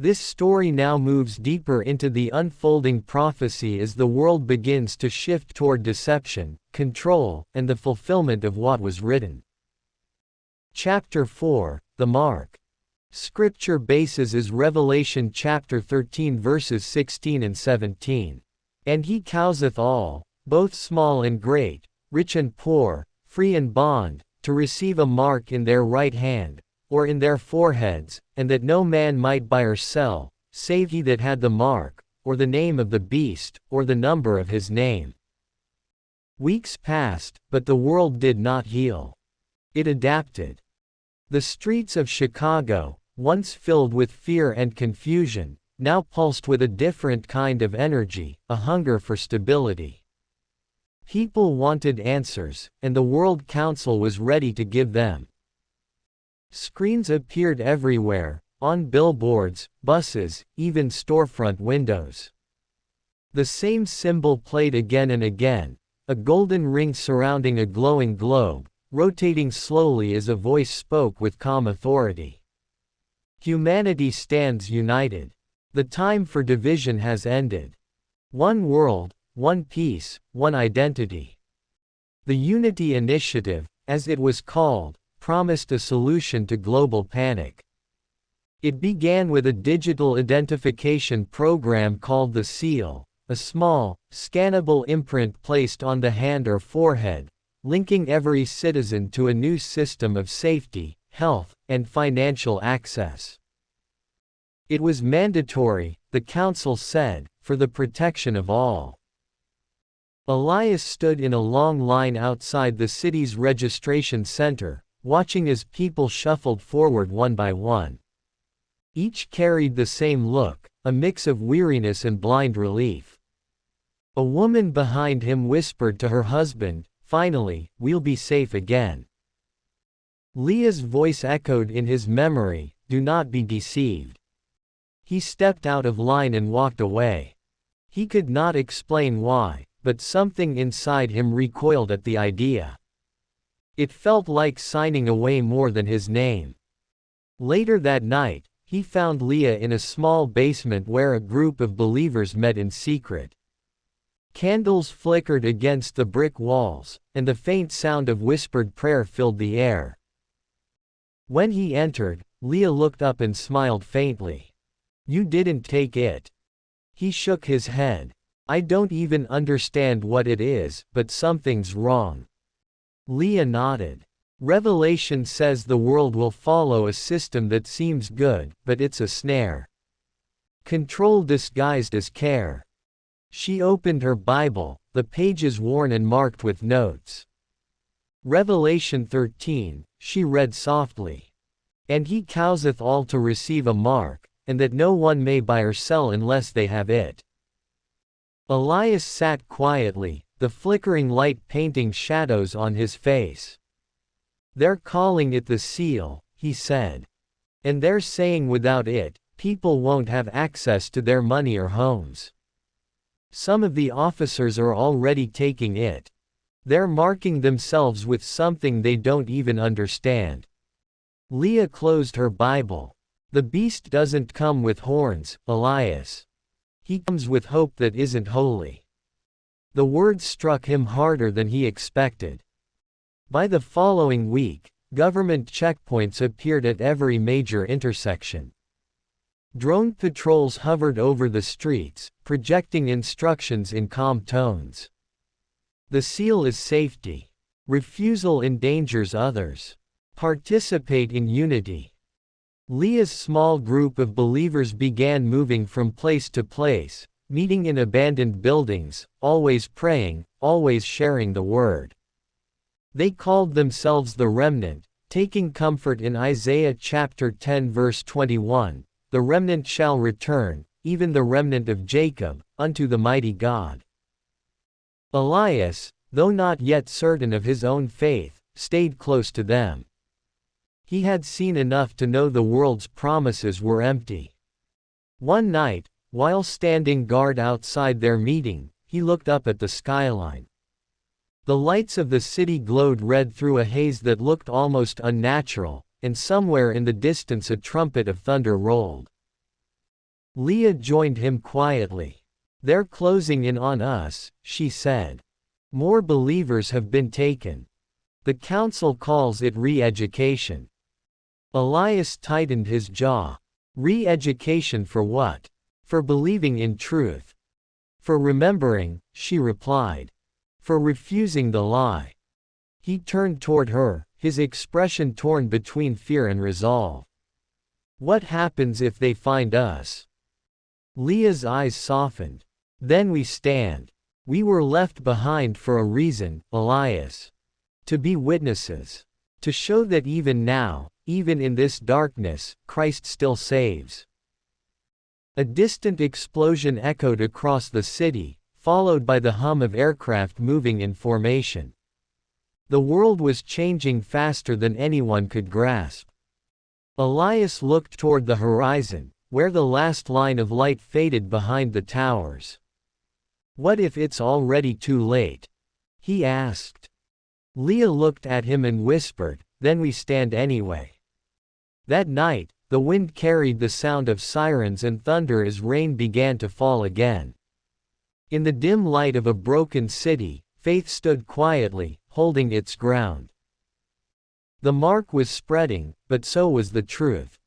This story now moves deeper into the unfolding prophecy as the world begins to shift toward deception, control, and the fulfillment of what was written. Chapter 4, The Mark. Scripture basis is Revelation chapter 13 verses 16 and 17. And he causeth all, both small and great, rich and poor, free and bond, to receive a mark in their right hand, or in their foreheads, and that no man might buy or sell, save he that had the mark, or the name of the beast, or the number of his name. Weeks passed, but the world did not heal. It adapted. The streets of Chicago, once filled with fear and confusion, now pulsed with a different kind of energy, a hunger for stability. People wanted answers, and the World Council was ready to give them. Screens appeared everywhere, on billboards, buses, even storefront windows. The same symbol played again and again, a golden ring surrounding a glowing globe, rotating slowly as a voice spoke with calm authority. Humanity stands united. The time for division has ended. One world, one peace, one identity. The Unity Initiative, as it was called, promised a solution to global panic. It began with a digital identification program called the Seal, a small, scannable imprint placed on the hand or forehead, linking every citizen to a new system of safety, health, and financial access. It was mandatory, the council said, for the protection of all. Elias stood in a long line outside the city's registration center, watching as people shuffled forward one by one. Each carried the same look, a mix of weariness and blind relief. A woman behind him whispered to her husband, "Finally, we'll be safe again." Leah's voice echoed in his memory, "Do not be deceived." He stepped out of line and walked away. He could not explain why, but something inside him recoiled at the idea. It felt like signing away more than his name. Later that night, he found Leah in a small basement where a group of believers met in secret. Candles flickered against the brick walls, and the faint sound of whispered prayer filled the air. When he entered, Leah looked up and smiled faintly. "You didn't take it." He shook his head. "I don't even understand what it is, but something's wrong." Leah nodded. Revelation says the world will follow a system that seems good, but it's a snare. Control disguised as care. She opened her Bible, the pages worn and marked with notes. Revelation 13, she read softly. "And he causeth all to receive a mark, and that no one may buy or sell unless they have it." Elias sat quietly, the flickering light painting shadows on his face. "They're calling it the seal," he said. "And they're saying without it, people won't have access to their money or homes. Some of the officers are already taking it. They're marking themselves with something they don't even understand." Leah closed her Bible. "The beast doesn't come with horns, Elias. He comes with hope that isn't holy." The words struck him harder than he expected. By the following week, government checkpoints appeared at every major intersection. Drone patrols hovered over the streets, projecting instructions in calm tones. The seal is safety. Refusal endangers others. Participate in unity. Leah's small group of believers began moving from place to place, meeting in abandoned buildings, always praying, always sharing the word. They called themselves the Remnant, taking comfort in Isaiah chapter 10 verse 21, "The remnant shall return, even the remnant of Jacob, unto the mighty God." Elias, though not yet certain of his own faith, stayed close to them. He had seen enough to know the world's promises were empty. One night, while standing guard outside their meeting, he looked up at the skyline. The lights of the city glowed red through a haze that looked almost unnatural, and somewhere in the distance a trumpet of thunder rolled. Leah joined him quietly. They're closing in on us, she said. More believers have been taken. The council calls it re-education. Elias tightened his jaw. Re-education for what? For believing in truth. For remembering, she replied. For refusing the lie. He turned toward her, his expression torn between fear and resolve. What happens if they find us? Leah's eyes softened. Then we stand. We were left behind for a reason, Elias. To be witnesses. To show that even now, even in this darkness, Christ still saves. A distant explosion echoed across the city, followed by the hum of aircraft moving in formation. The world was changing faster than anyone could grasp. Elias looked toward the horizon, where the last line of light faded behind the towers. What if it's already too late? He asked. Leah looked at him and whispered, then we stand anyway. That night, the wind carried the sound of sirens and thunder as rain began to fall again. In the dim light of a broken city, faith stood quietly, holding its ground. The mark was spreading, but so was the truth.